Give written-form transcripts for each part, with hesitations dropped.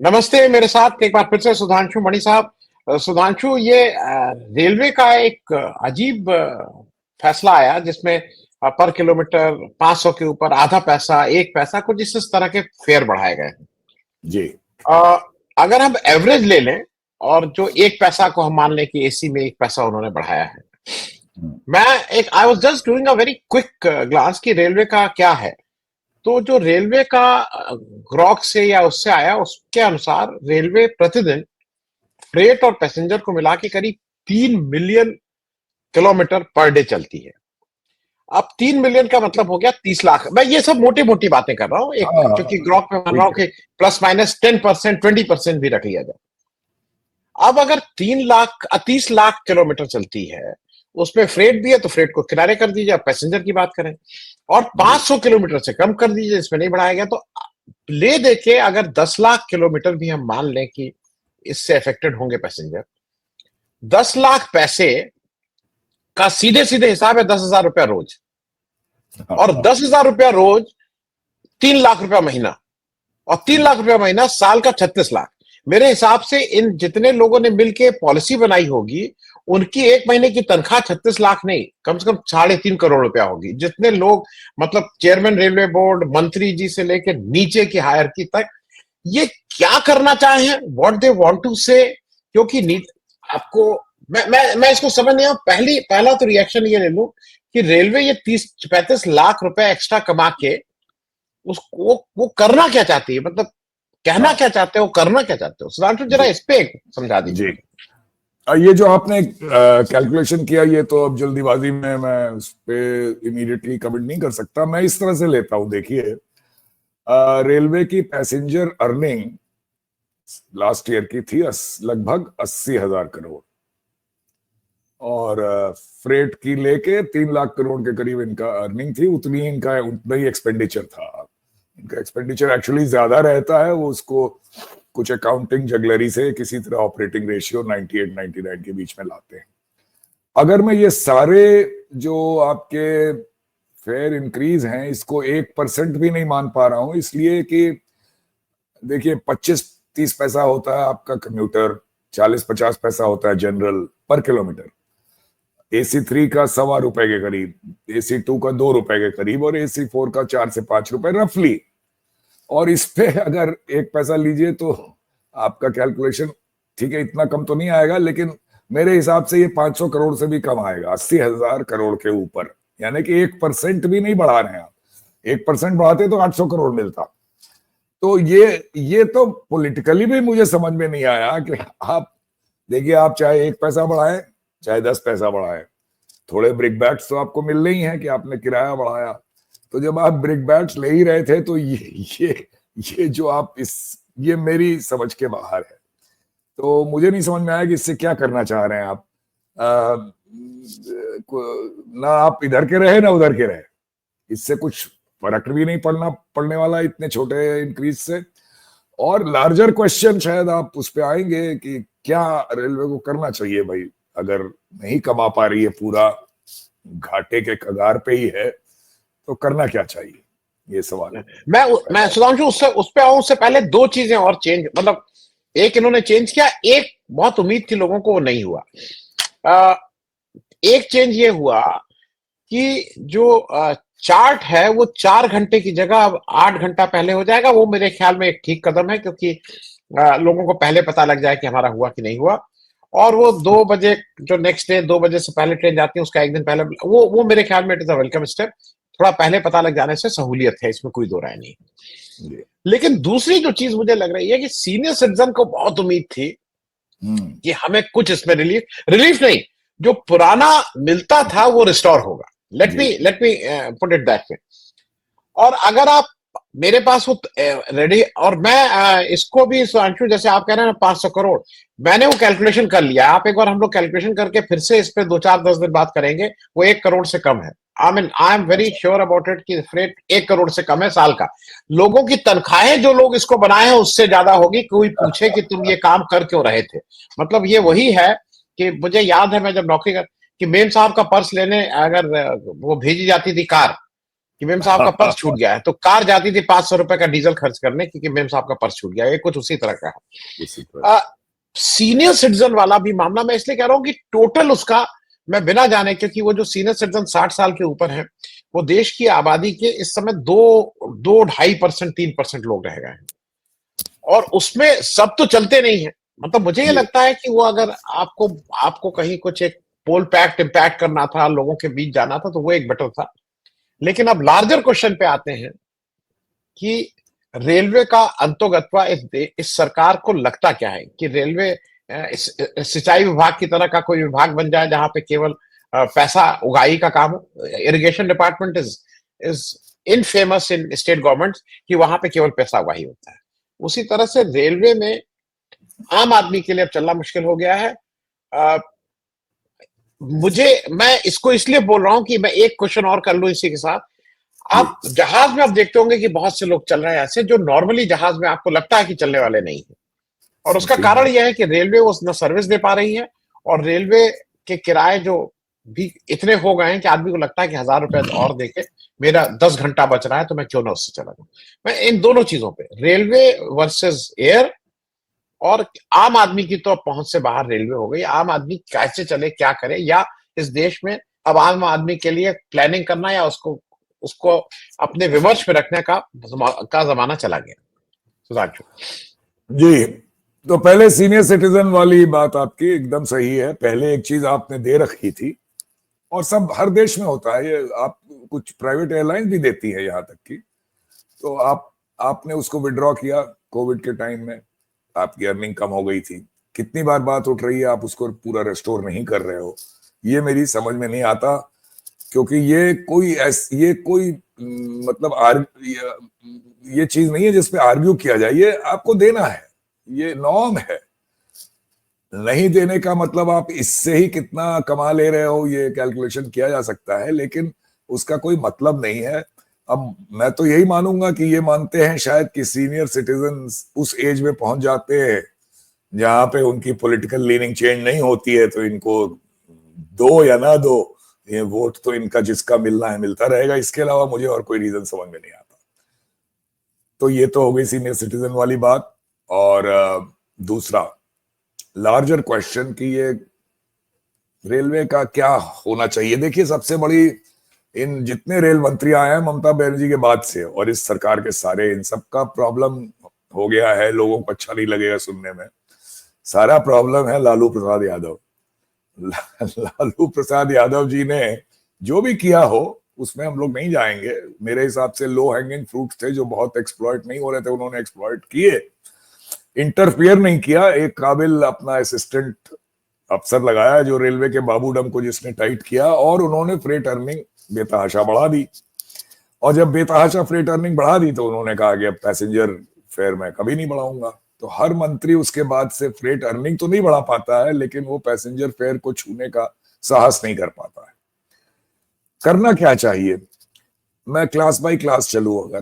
नमस्ते। मेरे साथ एक बार फिर से सुधांशु मणि साहब। सुधांशु, ये रेलवे का एक अजीब फैसला आया जिसमें पर किलोमीटर 500 के ऊपर आधा पैसा, एक पैसा, कुछ इस तरह के फेयर बढ़ाए गए हैं। जी। अ, अगर हम एवरेज ले लें और जो एक पैसा को हम मान लें कि एसी में एक पैसा उन्होंने बढ़ाया है, हम्म। मैं एक I was just doing a very quick glance कि रेलवे का क्या है। तो जो रेलवे का ग्रॉक से या उससे आया उसके अनुसार रेलवे प्रतिदिन फ्रेट और पैसेंजर को मिला के करीब 3 मिलियन किलोमीटर पर डे चलती है। अब 3 मिलियन का मतलब हो गया 30 लाख। मैं ये सब मोटी मोटी बातें कर रहा हूँ, एक हाँ, क्योंकि ग्रॉक में मान रहा ठीक हूँ है। कि प्लस माइनस 10%, 20% भी रख लिया जाए। अब अगर 3 लाख 30 लाख किलोमीटर चलती है, उसमें फ्रेट भी है तो फ्रेट को किनारे कर दीजिए। अब पैसेंजर की बात करें और जी। 500 किलोमीटर से कम कर दीजिए, इसमें नहीं बढ़ाया गया। तो ले दे के अगर 10 लाख किलोमीटर भी हम मान लें कि इससे अफेक्टेड होंगे पैसेंजर, 10 लाख पैसे का सीधे सीधे हिसाब है 10,000 रुपया रोज। और हाँ, 10,000 रुपया रोज 3 लाख रुपया महीना, और 3 लाख रुपया महीना साल का 36 लाख। मेरे हिसाब से इन जितने लोगों ने मिलके पॉलिसी बनाई होगी, उनकी एक महीने की तनख्वाह 36 लाख नहीं, कम से कम 3.5 करोड़ रुपया होगी। जितने लोग, मतलब चेयरमैन रेलवे बोर्ड, मंत्री जी से लेकर नीचे की हायरकी तक, ये क्या करना चाहे, व्हाट दे वांट टू से। क्योंकि नीट आपको, मैं इसको समझ नहीं आया। पहला तो रिएक्शन ये ले लूं कि रेलवे ये 30-35 लाख रुपए एक्स्ट्रा कमा के उसको वो करना क्या चाहती है, मतलब कहना हाँ। क्या चाहते हो, करना क्या चाहते हो? सुधांशु, जरा जी। इस पे समझा दीजिए जी। मुझे। ये जो आपने कैलकुलेशन किया, ये तो अब जल्दीबाजी में मैं उस पे इमीडिएटली कमेंट नहीं कर सकता। मैं इस तरह से लेता हूं, देखिए, रेलवे की पैसेंजर अर्निंग लास्ट ईयर की थी लगभग 80,000 करोड़, और फ्रेट की लेके 3 लाख करोड़ के करीब इनका अर्निंग थी। उतना ही एक्सपेंडिचर था। इनका एक्सपेंडिचर एक्चुअली ज्यादा रहता है, वो उसको कुछ अकाउंटिंग जगलरी से किसी तरह ऑपरेटिंग रेशियो 98 99 के बीच में लाते हैं। अगर मैं ये सारे जो आपके फेयर इंक्रीज हैं, इसको 1% भी नहीं मान पा रहा हूं, इसलिए कि देखिए, 25-30 पैसा होता है आपका कम्यूटर, 40-50 पैसा होता है जनरल पर किलोमीटर। AC3 का ₹1.25 के करीब, AC2 का ₹2 के करीब, और AC4 का ₹4 से ₹5 रफली। और इस पे अगर 1 पैसा लीजिए तो आपका कैलकुलेशन, ठीक है, इतना कम तो नहीं आएगा, लेकिन मेरे हिसाब से ये 500 करोड़ से भी कम आएगा, 80,000 करोड़ के ऊपर। यानी कि 1% भी नहीं बढ़ा रहे हैं आप। 1% बढ़ाते तो 800 करोड़ मिलता। तो ये तो पॉलिटिकली भी मुझे समझ में नहीं आया कि आप देखिए, आप चाहे 1 पैसा बढ़ाएं, चाहे 10 पैसा बढ़ाएं, थोड़े ब्रिकबैक्स तो आपको मिल रही हैं कि आपने किराया बढ़ाया। तो जब आप ब्रिकबैक्स ले ही रहे थे, तो ये जो आप इस ये मेरी समझ के बाहर है। तो मुझे नहीं समझ में आया कि इससे क्या करना चाह रहे हैं आप। ना आप इधर के रहे ना उधर के रहे, इससे कुछ फर्क भी नहीं पड़ने वाला इतने छोटे इंक्रीज से। और लार्जर क्वेश्चन शायद आप उस पे आएंगे कि क्या रेलवे को करना चाहिए भाई, अगर नहीं कमा पा रही है, पूरा घाटे के कगार पे ही है, तो करना क्या चाहिए, ये सवाल मैं पैदा होता सुधांशु उससे उस पे आऊं, उससे पहले दो चीजें और चेंज, मतलब एक इन्होंने चेंज किया, एक बहुत उम्मीद थी लोगों को, वो नहीं हुआ। अ, एक चेंज ये हुआ कि जो चार्ट है वो 4 घंटे की जगह अब 8 घंटा पहले हो जाएगा। वो मेरे ख्याल में एक ठीक कदम है, क्योंकि लोगों को पहले पता लग जाए कि हमारा हुआ कि नहीं हुआ। और वो 2 बजे, जो नेक्स्ट डे 2 बजे से पहले ट्रेन जाती है, उसका एक दिन पहले, वो मेरे ख्याल में it is a welcome step. थोड़ा पहले पता लग जाने से सहूलियत है, इसमें कोई दो राय नहीं। है। जी। लेकिन दूसरी जो चीज मुझे लग रही है कि सीनियर सिटीजन को बहुत उम्मीद थी हम्म। कि हमें कुछ इसमें रिलीफ रिलीफ नहीं, जो पुराना मिलता था वो रिस्टोर होगा। जी। Let me put it that way. और अगर आप, मेरे पास वो रेडी, और मैं इसको भी सुधांशु, जैसे आप कह रहे हैं ना 500 करोड़, मैंने वो कैलकुलेशन कर लिया। आप एक बार हम लोग कैलकुलेशन करके फिर से इस पे 2 4 10 दिन बात करेंगे। वो 1 करोड़ से कम है। आई एम वेरी अच्छा। श्योर अबाउट इट कि फ्रेट 1 करोड़ से कम है साल का। लोगों की तनख्वाहें जो लोग इसको बनाए हैं उससे ज्यादा होगी। कोई पूछे कि तुम ये काम कर क्यों रहे थे, मतलब ये वही है कि मुझे याद है मैं जब नौकरी कर, कि मेम साहब का पर्स लेने अगर वो भेजी जाती थी कार, कि कि मेम साहब का पर्स छूट गया है, तो कार जाती थी 500 रुपए का डीजल खर्च करने क्योंकि मेम साहब का पर्स छूट गया, ये कुछ उसी तरह का है। सीनियर सिटीजन वाला भी मामला मैं इसलिए कह रहा हूं कि टोटल उसका मैं बिना जाने, क्योंकि वो जो सीनियर सिटीजन 60 साल के ऊपर है, वो देश की आबादी के इस समय 2-2.5%, 3% लोग रह गए हैं, और उसमें सब तो चलते नहीं है। मतलब मुझे ये लगता है कि वो अगर आपको आपको कहीं कुछ एक पोल पैक्ट इम्पैक्ट करना था, लोगों के बीच जाना था, तो वो एक बेटर था। लेकिन अब लार्जर क्वेश्चन पे आते हैं कि रेलवे का अंतोगत्वा इस सरकार को लगता क्या है कि रेलवे सिंचाई विभाग की तरह का कोई विभाग बन जाए जहां पे केवल पैसा उगाही का काम हो। Irrigation department is infamous in state government कि वहां पे केवल पैसा उगाही होता है। उसी तरह से रेलवे में आम आदमी के लिए अब चलना मुश्किल हो गया है। मैं इसको इसलिए बोल रहा हूं कि मैं एक क्वेश्चन और कर लूं इसी के साथ। आप जहाज में आप देखते होंगे कि बहुत से लोग चल रहे हैं ऐसे जो नॉर्मली जहाज में आपको लगता है कि चलने वाले नहीं है, और उसका कारण यह है कि रेलवे वो न सर्विस दे पा रही है, और रेलवे के किराए जो भी इतने हो गए हैं कि आदमी को लगता है कि 1000 रुपए और देके मेरा 10 घंटा बच रहा है तो मैं क्यों ना उससे चला जाऊं। मैं इन दोनों चीजों पे, रेलवे वर्सेस एयर, और आम आदमी की तो पहुंच से बाहर रेलवे हो गई। आम आदमी कैसे चले, क्या करे, या इस देश में अब आम आदमी के लिए प्लानिंग करना या उसको उसको अपने विमर्श में रखने का जमाना चला गया। सुधांशु जी, तो पहले सीनियर सिटीजन वाली बात आपकी एकदम सही है। पहले एक चीज आपने दे रखी थी, और सब हर देश में होता है ये, आप कुछ प्राइवेट एयरलाइन भी देती है यहाँ तक की, तो आपने उसको विड्रॉ किया कोविड के टाइम में, आपकी अर्निंग कम हो गई थी। कितनी बार बात उठ रही है, आप उसको पूरा रेस्टोर नहीं कर रहे हो। ये मेरी समझ में नहीं आता, क्योंकि ये कोई मतलब ये चीज नहीं है जिसपे आर्ग्यू किया जाए। ये आपको देना है, ये नॉर्म है। नहीं देने का मतलब आप इससे ही कितना कमा ले रहे हो ये कैलकुलेशन किया जा सकता है, लेकिन उसका कोई मतलब नहीं है। अब मैं तो यही मानूंगा कि ये मानते हैं शायद कि सीनियर सिटीजन उस एज में पहुंच जाते हैं जहां पे उनकी पॉलिटिकल लीनिंग चेंज नहीं होती है, तो इनको दो या ना दो, ये वोट तो इनका जिसका मिलना है मिलता रहेगा। इसके अलावा मुझे और कोई रीजन समझ में नहीं आता। तो ये तो हो गई सीनियर सिटीजन वाली बात। और दूसरा लार्जर क्वेश्चन कि ये रेलवे का क्या होना चाहिए। देखिए, सबसे बड़ी इन जितने रेल मंत्री आए हैं ममता बनर्जी के बाद से, और इस सरकार के सारे, इन सबका प्रॉब्लम हो गया है, लोगों को अच्छा नहीं लगेगा सुनने में, सारा प्रॉब्लम है लालू प्रसाद यादव। लालू प्रसाद यादव जी ने जो भी किया हो उसमें हम लोग नहीं जाएंगे। मेरे हिसाब से लो हैंगिंग फ्रूट थे जो बहुत एक्सप्लॉइट नहीं हो रहे थे, उन्होंने एक्सप्लॉइट किए। इंटरफियर नहीं किया, एक काबिल अपना असिस्टेंट अफसर लगाया जो रेलवे के बाबूडम को जिसने टाइट किया, और उन्होंने फ्रेट अर्निंग बेतहाशा बढ़ा दी। और जब बेतहाशा फ्रेट अर्निंग बढ़ा दी तो उन्होंने कहा कि अब पैसेंजर फेयर मैं कभी नहीं बढ़ाऊंगा। तो हर मंत्री उसके बाद से फ्रेट अर्निंग तो नहीं बढ़ा पाता है, लेकिन वो पैसेंजर फेयर को छूने का साहस नहीं कर पाता है। करना क्या चाहिए? मैं क्लास बाय क्लास चलूं अगर,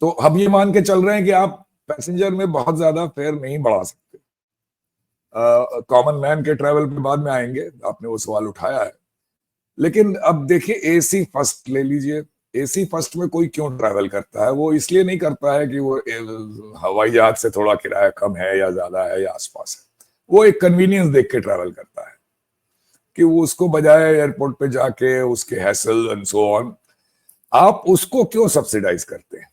तो हम ये मान के चल रहे हैं कि आप पैसेंजर में बहुत ज्यादा फेयर नहीं बढ़ा सकते। कॉमन मैन के ट्रैवल पे बाद में आएंगे, आपने वो सवाल उठाया है। लेकिन अब देखिए, एसी फर्स्ट ले लीजिए। एसी फर्स्ट में कोई क्यों ट्रैवल करता है? वो इसलिए नहीं करता है कि वो हवाई जहाज से थोड़ा किराया कम है या ज्यादा है या आसपास है। वो एक कन्वीनियंस देख के ट्रैवल करता है कि वो उसको बजाय एयरपोर्ट पे जाके उसके हैसल एंड सो ऑन, आप उसको क्यों सब्सिडाइज करते हैं?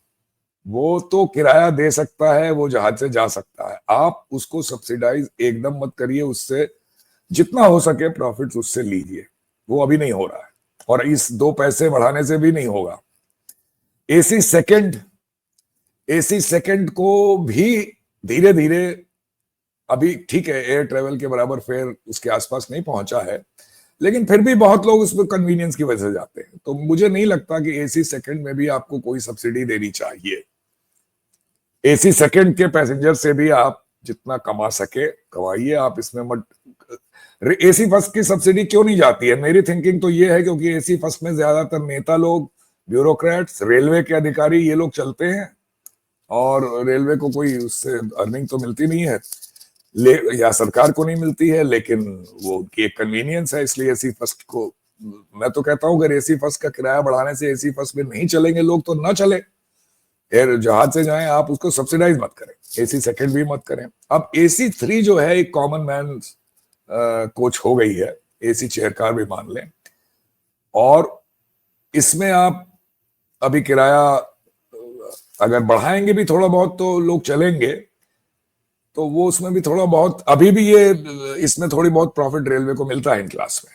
वो तो किराया दे सकता है, वो जहाज से जा सकता है, आप उसको सब्सिडाइज एकदम मत करिए। उससे जितना हो सके प्रॉफिट्स उससे लीजिए। वो अभी नहीं हो रहा है, और इस 2 पैसे बढ़ाने से भी नहीं होगा। एसी सेकंड को भी धीरे धीरे, अभी ठीक है एयर ट्रेवल के बराबर फेयर उसके आसपास नहीं पहुंचा है, लेकिन फिर भी बहुत लोग उसमें कन्वीनियंस की वजह से जाते हैं। तो मुझे नहीं लगता कि एसी सेकंड में भी आपको कोई सब्सिडी देनी चाहिए। एसी सेकंड के पैसेंजर से भी आप जितना कमा सके कमाइए, आप इसमें मत। एसी फर्स्ट की सब्सिडी क्यों नहीं जाती है? मेरी थिंकिंग तो ये है क्योंकि एसी फर्स्ट में ज्यादातर नेता लोग, ब्यूरोक्रेट्स, रेलवे के अधिकारी, ये लोग चलते हैं, और रेलवे को कोई उससे अर्निंग तो मिलती नहीं है, या सरकार को नहीं मिलती है, लेकिन वो उनकी एक कन्वीनियंस है, इसलिए एसी फर्स्ट को मैं तो कहता हूं अगर एसी फर्स्ट का किराया बढ़ाने से एसी फर्स्ट में नहीं चलेंगे लोग तो ना चले, एयर जहाज से जाएं, आप उसको सब्सिडाइज मत करें, एसी सेकंड भी मत करें। अब एसी 3 जो है एक कॉमन मैन कोच हो गई है, एसी चेयर कार भी मान लें, और इसमें आप अभी किराया अगर बढ़ाएंगे भी थोड़ा बहुत तो लोग चलेंगे, तो वो उसमें भी थोड़ा बहुत अभी भी ये इसमें थोड़ी बहुत प्रॉफिट रेलवे को मिलता है इन क्लास में,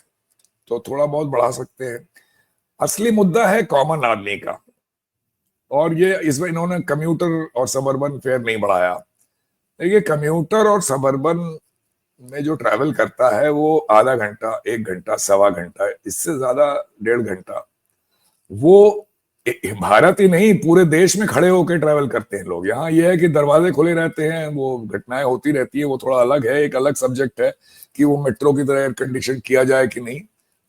तो थोड़ा बहुत बढ़ा सकते हैं। असली मुद्दा है कॉमन आदमी का, और ये इसमें इन्होंने कम्यूटर और सबअर्बन फेयर नहीं बढ़ाया। देखिए कम्यूटर और सबअर्बन में जो ट्रैवल करता है वो आधा घंटा, 1 घंटा, सवा घंटा, इससे ज्यादा 1.5 घंटा वो भारत ही नहीं पूरे देश में खड़े होकर ट्रैवल करते हैं लोग। यहाँ ये है कि दरवाजे खुले रहते हैं, वो घटनाएं होती रहती है, वो थोड़ा अलग है, एक अलग सब्जेक्ट है कि वो मेट्रो की तरह एयर कंडीशन किया जाए कि नहीं,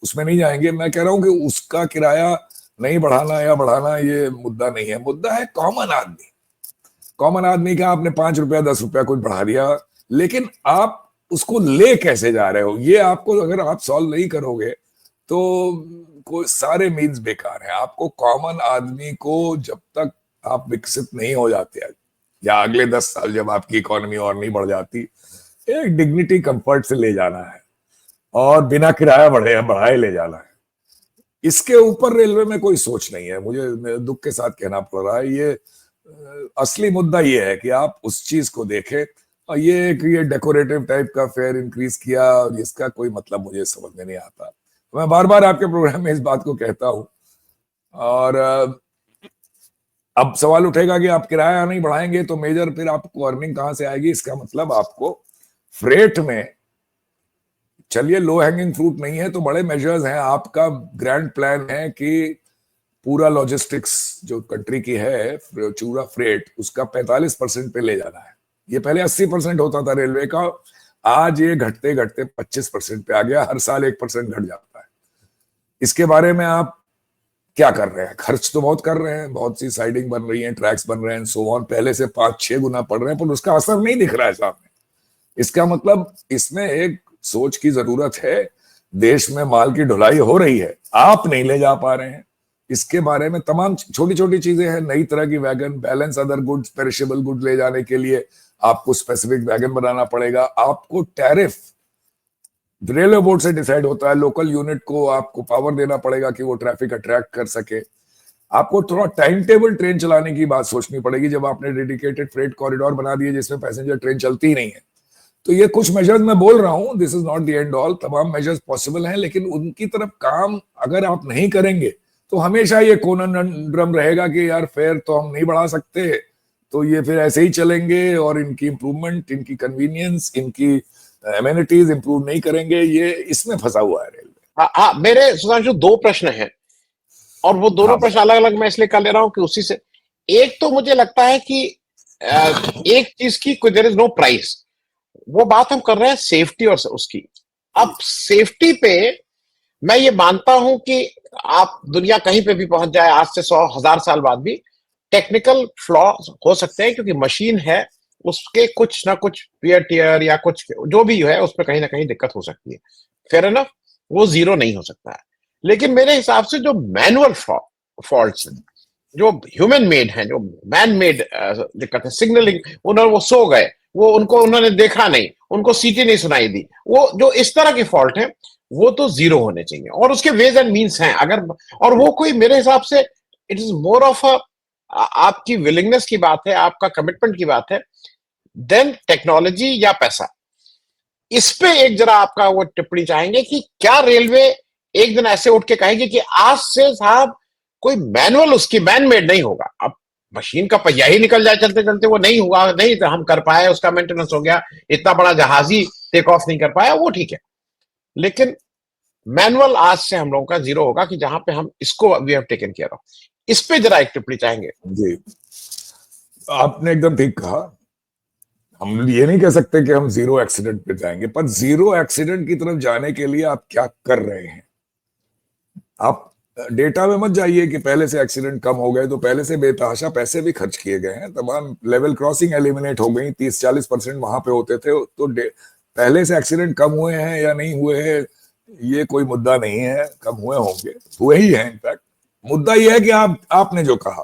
उसमें नहीं जाएंगे। मैं कह रहा हूं कि उसका किराया नहीं बढ़ाना या बढ़ाना ये मुद्दा नहीं है, मुद्दा है कॉमन आदमी। कॉमन आदमी का आपने 5 रुपया 10 रुपया कुछ बढ़ा दिया, लेकिन आप उसको ले कैसे जा रहे हो, ये आपको अगर आप सॉल्व नहीं करोगे तो कोई सारे मीन्स बेकार है। आपको कॉमन आदमी को जब तक आप विकसित नहीं हो जाते हैं, या अगले 10 साल जब आपकी इकोनॉमी और नहीं बढ़ जाती, एक डिग्निटी कंफर्ट से ले जाना है और बिना किराया बढ़ाए ले जाना है। इसके ऊपर रेलवे में कोई सोच नहीं है, मुझे दुख के साथ कहना पड़ रहा है। ये असली मुद्दा ये है कि आप उस चीज को देखें, और ये डेकोरेटिव टाइप का फेयर इंक्रीज किया और इसका कोई मतलब मुझे समझ में नहीं आता। मैं बार बार आपके प्रोग्राम में इस बात को कहता हूं, और अब सवाल उठेगा कि आप किराया नहीं बढ़ाएंगे तो मेजर फिर आपको अर्निंग कहां से आएगी। इसका मतलब आपको फ्रेट में, चलिए लो हैंगिंग फ्रूट नहीं है तो बड़े मेजर्स हैं, आपका ग्रैंड प्लान है कि पूरा लॉजिस्टिक्स जो कंट्री की है, पूरा फ्रेट, उसका 45% पे ले जाना है। ये पहले 80% होता था रेलवे का, आज ये घटते घटते 25% पे आ गया, हर साल 1% घट जाता है। इसके बारे में आप क्या कर रहे हैं? खर्च तो बहुत कर रहे हैं, बहुत सी साइडिंग बन रही है, ट्रैक्स बन रहे हैं, सो ऑन, पहले से 5-6 गुना पड़ रहे हैं, पर उसका असर नहीं दिख रहा है सामने। इसका मतलब इसमें एक सोच की जरूरत है। देश में माल की ढुलाई हो रही है, आप नहीं ले जा पा रहे हैं, इसके बारे में तमाम छोटी छोटी चीजें हैं। नई तरह की wagon, balance other goods, perishable goods ले जाने के लिए आपको स्पेसिफिक वैगन बनाना पड़ेगा। आपको टैरिफ रेलवे बोर्ड से डिसाइड होता है, लोकल यूनिट को आपको पावर देना पड़ेगा कि वो ट्रैफिक अट्रैक्ट कर सके। आपको थोड़ा टाइम टेबल ट्रेन चलाने की बात सोचनी पड़ेगी, जब आपने डेडिकेटेड फ्रेट कॉरिडोर बना दिए जिसमें पैसेंजर ट्रेन चलती ही नहीं है। तो ये कुछ मेजर्स मैं बोल रहा हूं, this is not the end all, तमाम मेजर्स पॉसिबल हैं, लेकिन उनकी तरफ काम अगर आप नहीं करेंगे तो हमेशा ये कोनंड्रम रहेगा कि यार फेयर तो हम नहीं बढ़ा सकते, तो ये फिर ऐसे ही चलेंगे और इनकी इंप्रूवमेंट, इनकी कन्वीनियंस, इनकी एमेनिटीज इंप्रूव नहीं करेंगे। ये इसमें फंसा हुआ है रेलवे। हाँ, मेरे सुधांशु 2 प्रश्न हैं, और वो दोनों प्रश्न अलग अलग मैं इसलिए कर ले रहा हूं कि उसी से एक तो मुझे लगता है कि एक चीज की कोई देयर इज नो प्राइस, वो बात हम कर रहे हैं सेफ्टी और उसकी। अब सेफ्टी पे मैं ये मानता हूं कि आप दुनिया कहीं पे भी पहुंच जाए, आज से 100,000 साल बाद भी टेक्निकल फ्लॉ हो सकते हैं, क्योंकि मशीन है, उसके कुछ ना कुछ पियर टियर या कुछ जो भी है उस पर कहीं ना कहीं दिक्कत हो सकती है, फेयर एनफ, वो जीरो नहीं हो सकता है। लेकिन मेरे हिसाब से जो मैनुअल फॉल्ट्स हैं, जो ह्यूमन मेड हैं, जो मैन मेड दिक्कत है, सिग्नलिंग, उन्होंने वो सो गए, वो उनको उन्होंने देखा नहीं, उनको सीटी नहीं सुनाई दी, वो जो इस तरह की फॉल्ट है वो तो जीरो होने चाहिए, और उसके वेज एंड मीन्स हैं। अगर और वो कोई मेरे हिसाब से it is more of a आपकी विलिंगनेस की बात है, आपका कमिटमेंट की बात है, देन टेक्नोलॉजी या पैसा। इस पे एक जरा आपका वो टिप्पणी चाहेंगे कि क्या रेलवे एक दिन ऐसे उठ के कहेगी कि आज से साहब कोई मैनुअल उसकी मैन मेड नहीं होगा, अब मशीन का पहिया ही निकल जाए चलते चलते, वो नहीं हुआ, नहीं तो हम कर पाए, उसका मेंटेनेंस हो गया, इतना बड़ा जहाज ही टेक ऑफ नहीं कर पाया, वो ठीक है, लेकिन मैनुअल आज से हम लोगों का जीरो होगा कि जहां पे हम इसको we have taken care of. इस पे जरा एक टिप्पणी चाहेंगे। जी, आपने एकदम ठीक कहा। हम ये नहीं कह सकते कि हम जीरो एक्सीडेंट पे जाएंगे, पर जीरो एक्सीडेंट की तरफ जाने के लिए आप क्या कर रहे हैं? आप डेटा में मत जाइए कि पहले से एक्सीडेंट कम हो गए, तो पहले से बेतहाशा पैसे भी खर्च किए गए हैं, तमाम लेवल क्रॉसिंग एलिमिनेट हो गई, 30-40% वहां पे होते थे, तो पहले से एक्सीडेंट कम हुए हैं या नहीं हुए हैं, ये कोई मुद्दा नहीं है, कम हुए होंगे, हुए ही हैं इनफैक्ट। मुद्दा ये है कि आपने जो कहा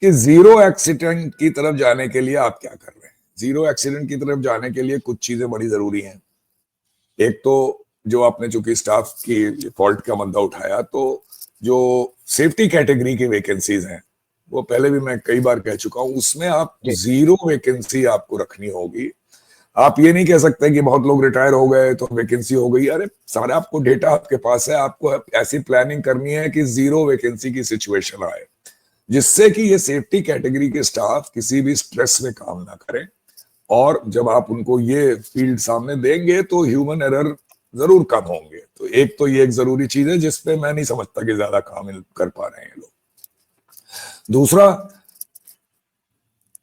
कि जीरो एक्सीडेंट की तरफ जाने के लिए आप क्या कर रहे हैं। जीरो एक्सीडेंट की तरफ जाने के लिए कुछ चीजें बड़ी जरूरी हैं। एक तो जो आपने चूंकि स्टाफ की फॉल्ट का मुद्दा उठाया, तो जो सेफ्टी कैटेगरी की वैकेंसीज हैं वो पहले भी मैं कई बार कह चुका हूं, उसमें आप जीरो वैकेंसी आपको रखनी होगी। आप ये नहीं कह सकते कि बहुत लोग रिटायर हो गए तो वैकेंसी हो गई। अरे सारा आपको डेटा आपके पास है, आपको ऐसी प्लानिंग करनी है कि जीरो वैकेंसी की सिचुएशन आए, जिससे कि ये सेफ्टी कैटेगरी के स्टाफ किसी भी स्ट्रेस में काम ना करें। और जब आप उनको ये फील्ड सामने देंगे तो ह्यूमन एरर जरूर कम होंगे। तो ये एक जरूरी चीज है जिसपे मैं नहीं समझता कि ज्यादा काम कर पा रहे हैं लोग। दूसरा,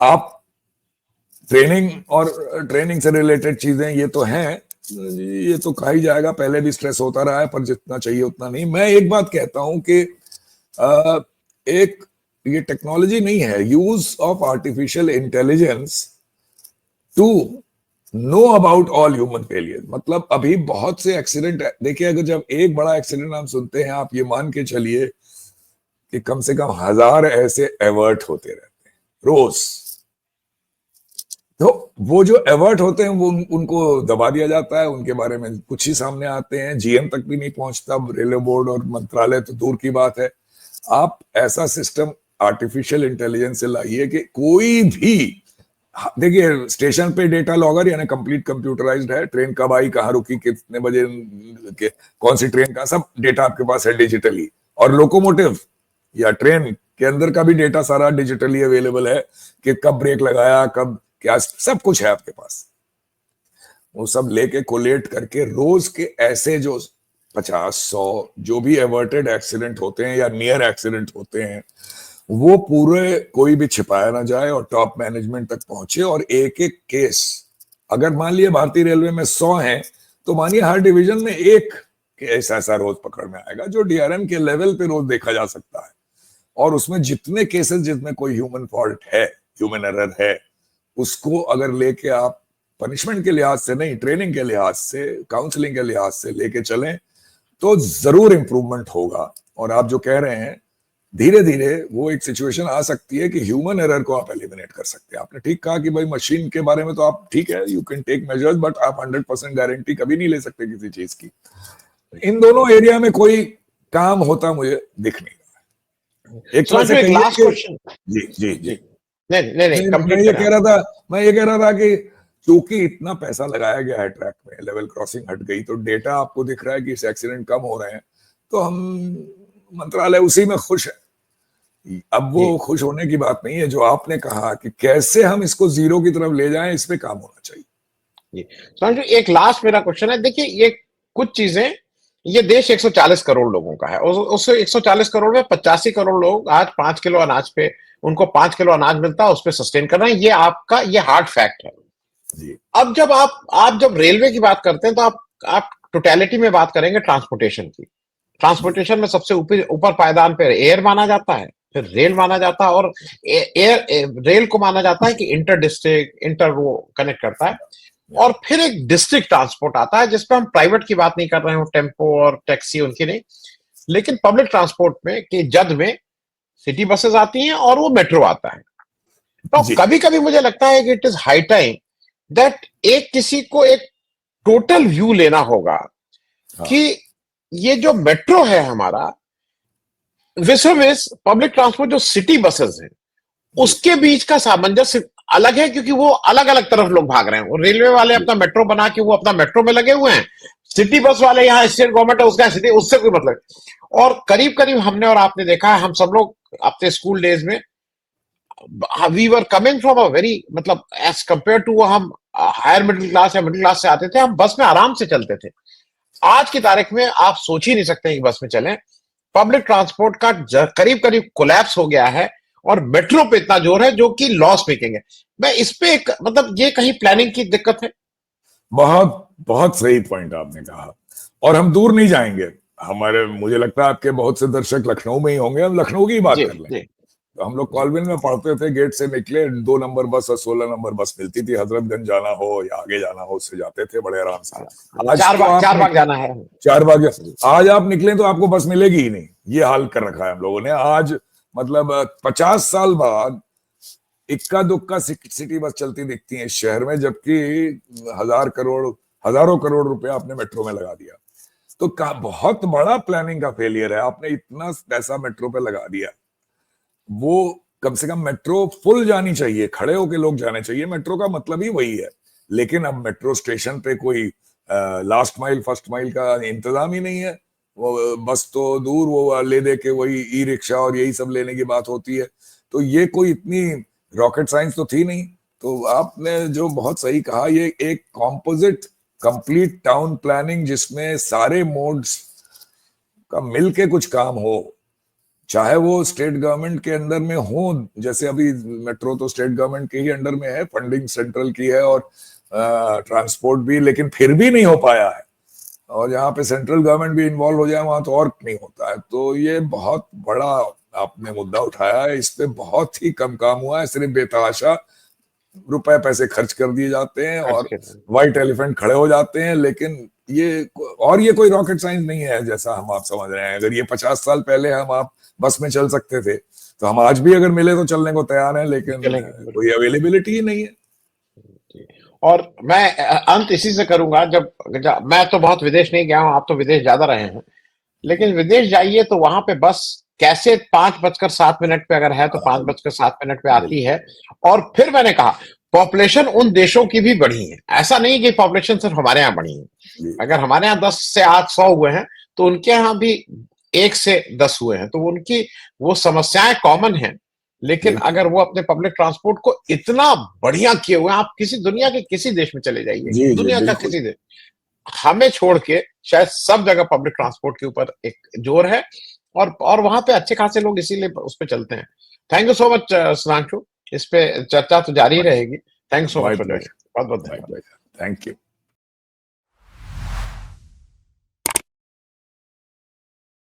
आप ट्रेनिंग से रिलेटेड चीजें ये तो हैं, ये तो कहा ही जाएगा, पहले भी स्ट्रेस होता रहा है, पर जितना चाहिए उतना नहीं। मैं एक बात कहता हूं कि एक ये टेक्नोलॉजी नहीं है, use of artificial intelligence to know about all human failure. मतलब अभी बहुत से एक्सीडेंट देखिए, अगर जब एक बड़ा एक्सीडेंट हम सुनते हैं, आप ये मान के चलिए कि कम से कम 1000 ऐसे एवर्ट होते रहते हैं रोज। तो वो जो एवर्ट होते हैं वो उनको दबा दिया जाता है, उनके बारे में कुछ ही सामने आते हैं, जीएम तक भी नहीं पहुंचता, रेलवे बोर्ड और मंत्रालय तो दूर की बात है। आप ऐसा सिस्टम आर्टिफिशियल इंटेलिजेंस से लाइए कि कोई भी, देखिए स्टेशन पे डेटा लॉगर यानी कंप्लीट कंप्यूटराइज्ड है, ट्रेन कब आई, कहाँ रुकी, कितने बजे कौन सी ट्रेन का, सब डेटा आपके पास है डिजिटली। और लोकोमोटिव या ट्रेन के अंदर का भी डेटा सारा डिजिटली अवेलेबल है कि कब ब्रेक लगाया, कब क्या, सब कुछ है आपके पास। वो सब लेके कोलेट करके रोज के ऐसे जो 50-100 जो भी एवर्टेड एक्सीडेंट होते हैं या नियर एक्सीडेंट होते हैं, वो पूरे कोई भी छिपाया ना जाए और टॉप मैनेजमेंट तक पहुंचे। और एक एक केस, अगर मान लिया भारतीय रेलवे में 100 हैं, तो मानिए हर डिवीजन में एक केस ऐसा रोज पकड़ में आएगा जो डीआरएम के लेवल पे रोज देखा जा सकता है। और उसमें जितने केसेस जिसमें कोई ह्यूमन फॉल्ट है, ह्यूमन एरर है, उसको अगर लेके आप पनिशमेंट के लिहाज से नहीं, ट्रेनिंग के लिहाज से, काउंसलिंग के लिहाज से लेके चलें, तो जरूर इंप्रूवमेंट होगा। और आप जो कह रहे हैं, धीरे धीरे वो एक सिचुएशन आ सकती है कि ह्यूमन एरर को आप एलिमिनेट कर सकते हैं। आपने ठीक कहा कि भाई मशीन के बारे में तो आप ठीक है, you can take measures, but आप 100% गारंटी कभी नहीं ले सकते किसी चीज की। इन दोनों एरिया में कोई काम होता मुझे दिख नहीं रहा है। एक तरह से लास्ट क्वेश्चन। जी जी जी, नहीं, मैं ये कह रहा था कि क्योंकि इतना पैसा लगाया गया है ट्रैक में, लेवल क्रॉसिंग हट गई, तो डेटा आपको दिख रहा है कि इस एक्सीडेंट कम हो रहे हैं, तो हम मंत्रालय उसी में खुश है। अब वो खुश होने की बात नहीं है, जो आपने कहा कि कैसे हम इसको जीरो की तरफ ले जाएं, इस पे काम होना चाहिए। जी, एक लास्ट मेरा क्वेश्चन है। देखिए, ये कुछ चीजें, ये देश 140 करोड़ लोगों का है, उस 140 करोड़ में 85 करोड़ लोग आज 5 किलो अनाज पे, उनको 5 किलो अनाज मिलता है, उस पर सस्टेन कर रहे हैं। ये आपका ये हार्ड फैक्ट है जी। अब जब आप जब रेलवे की बात करते हैं, तो आप टोटलिटी में बात करेंगे ट्रांसपोर्टेशन की। ट्रांसपोर्टेशन में सबसे ऊपर पायदान पे एयर माना जाता है, फिर रेल माना जाता है, और रेल को माना जाता है कि इंटर डिस्ट्रिक्ट, इंटर वो कनेक्ट करता है। और फिर एक डिस्ट्रिक्ट ट्रांसपोर्ट आता है, जिसपे हम प्राइवेट की बात नहीं कर रहे हो, टेम्पो और टैक्सी उनकी नहीं, लेकिन पब्लिक ट्रांसपोर्ट में कि जद में सिटी बसेस आती हैं और वो मेट्रो आता है। तो कभी कभी मुझे लगता है कि it is high time that किसी को एक टोटल व्यू लेना होगा कि ये जो मेट्रो है हमारा, विस पब्लिक ट्रांसपोर्ट जो सिटी बसेस हैं, उसके बीच का सामंजस्य अलग है, क्योंकि वो अलग अलग तरफ लोग भाग रहे हैं। और रेलवे वाले अपना मेट्रो बना के वो अपना मेट्रो में लगे हुए हैं, सिटी बस वाले यहाँ स्टेट गवर्नमेंट है उसका सिटी, उससे कोई मतलब। और करीब करीब हमने और आपने देखा है, हम सब लोग अपने स्कूल डेज में we were coming from a very, मतलब एज कंपेयर टू हम हायर मिडिल क्लास या मिडिल क्लास से आते थे, हम बस में आराम से चलते थे। आज की तारीख में आप सोच ही नहीं सकते कि बस में चलें। पब्लिक ट्रांसपोर्ट का करीब करीब कोलैप्स हो गया है, और मेट्रो पे इतना जोर है जो कि लॉस मेकिंग है। मैं इस पे एक, मतलब ये कहीं प्लानिंग की दिक्कत है। बहुत बहुत सही पॉइंट आपने कहा, और हम दूर नहीं जाएंगे। मुझे लगता है आपके बहुत से दर्शक लखनऊ में ही होंगे, हम लखनऊ की बात कर लें। तो हम लोग कॉलविन में पढ़ते थे, गेट से निकले 2 नंबर बस और 16 नंबर बस मिलती थी, हजरतगंज जाना हो या आगे जाना हो उससे जाते थे बड़े आराम से। आज चार बाग जाना है, 4 बाग, आज आप निकले तो आपको बस मिलेगी ही नहीं, ये हाल कर रखा है हम लोगों ने। आज मतलब 50 साल बाद इक्का दुक्का सिटी बस चलती दिखती है इस शहर में, जबकि हजारों करोड़ रुपया आपने मेट्रो में लगा दिया। तो बहुत बड़ा प्लानिंग का फेलियर है, आपने इतना पैसा मेट्रो पे लगा दिया। वो कम से कम मेट्रो फुल जानी चाहिए, खड़े होके लोग जाने चाहिए, मेट्रो का मतलब ही वही है। लेकिन अब मेट्रो स्टेशन पे कोई लास्ट माइल फर्स्ट माइल का इंतजाम ही नहीं है, वो बस तो दूर, वो ले दे के वही ई रिक्शा और यही सब लेने की बात होती है। तो ये कोई इतनी रॉकेट साइंस तो थी नहीं। तो आपने जो बहुत सही कहा, ये एक कॉम्पोजिट कंप्लीट टाउन प्लानिंग जिसमें सारे मोड्स का मिलके कुछ काम हो, चाहे वो स्टेट गवर्नमेंट के अंडर में हो, जैसे अभी मेट्रो तो स्टेट गवर्नमेंट के ही अंडर में है, फंडिंग सेंट्रल की है और ट्रांसपोर्ट भी, लेकिन फिर भी नहीं हो पाया है। और जहाँ पे सेंट्रल गवर्नमेंट भी इन्वॉल्व हो जाए वहां तो और नहीं होता है। तो ये बहुत बड़ा आपने मुद्दा उठाया है, इस पे बहुत ही कम काम हुआ है, सिर्फ बेतहाशा रुपए पैसे खर्च कर दिए जाते हैं और व्हाइट एलिफेंट खड़े हो जाते हैं। लेकिन ये कोई रॉकेट साइंस नहीं है जैसा हम आप समझ रहे हैं। अगर ये 50 साल पहले हम आप बस में चल सकते थे तो हम आज भी अगर मिले तो चलने को तैयार हैं, लेकिन कोई अवेलेबिलिटी ही नहीं है। और मैं अंत इसी से करूंगा, जब मैं तो बहुत विदेश नहीं गया हूं, आप तो विदेश ज्यादा रहे हैं, लेकिन विदेश जाइए तो वहां पे बस कैसे 5:07 पे अगर है तो 5:07 पे आती है। और फिर मैंने कहा पॉपुलेशन उन देशों की भी बढ़ी है, ऐसा नहीं कि पॉपुलेशन सिर्फ हमारे यहाँ बढ़ी है। अगर हमारे यहाँ 10 से 8 100 हुए हैं तो उनके यहाँ भी 1 से 10 हुए हैं, तो उनकी वो समस्याएं कॉमन है। लेकिन अगर वो अपने पब्लिक ट्रांसपोर्ट को इतना बढ़िया किए हुए हैं, आप किसी दुनिया के किसी देश में चले जाइए, दुनिया का किसी देश, हमें छोड़ के शायद सब जगह पब्लिक ट्रांसपोर्ट के ऊपर एक जोर है, और वहां पे अच्छे खासे लोग इसीलिए उस पे चलते हैं। Thank you so much Sudhanshu, इस पे चर्चा तो जारी रहेगी। थैंक्स सो मच फॉर, बहुत बहुत धन्यवाद। Thank you.